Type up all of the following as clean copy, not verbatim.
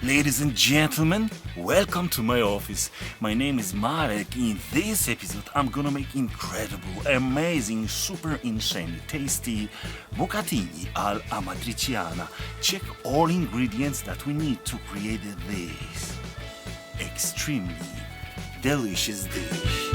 Ladies and gentlemen, welcome to my office. My name is Marek. In this episode, I'm gonna make incredible, amazing, super insane, tasty Bucatini all'amatriciana. Check all ingredients that we need to create this extremely delicious dish.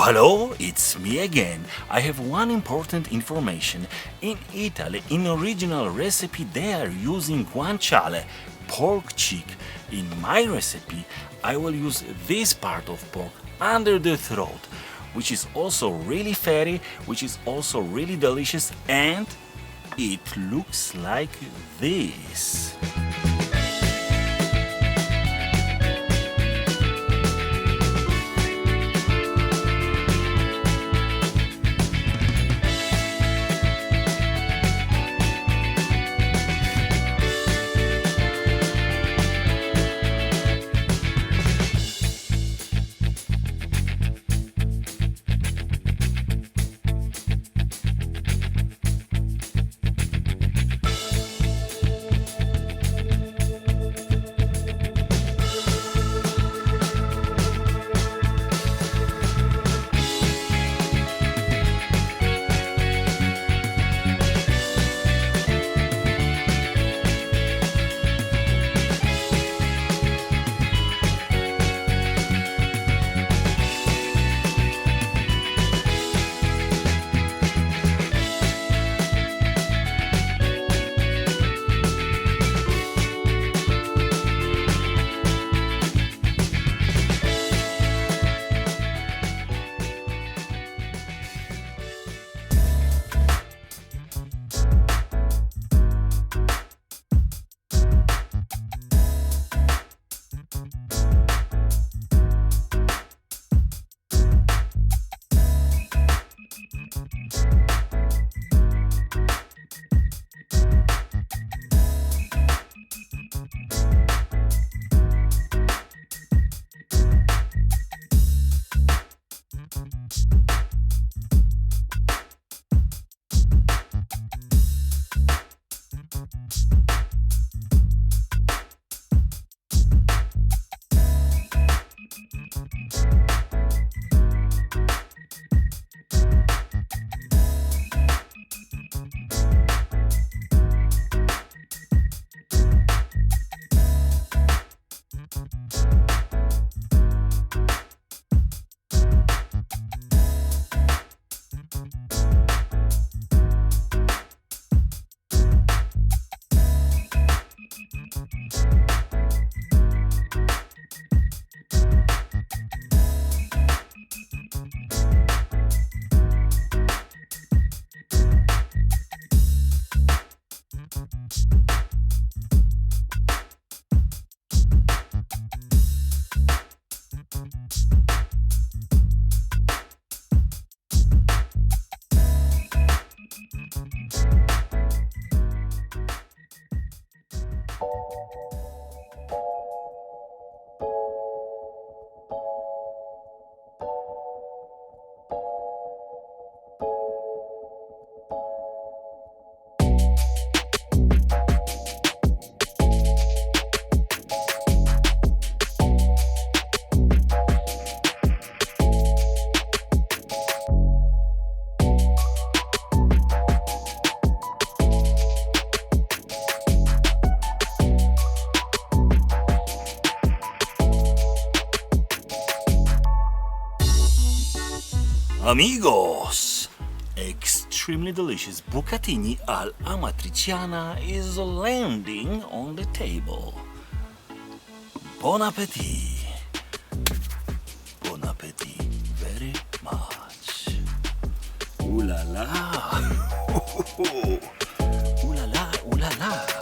Hello, it's me again. I have one important information. In Italy, in original recipe, they are using guanciale, pork cheek. In my recipe, I will use this part of pork under the throat, which is also really fatty, which is also really delicious, and it looks like this. Amigos! Extremely delicious Bucatini all'amatriciana is landing on the table. Bon appetit! Bon appetit very much. Ooh la la! Ooh la la, ooh la la!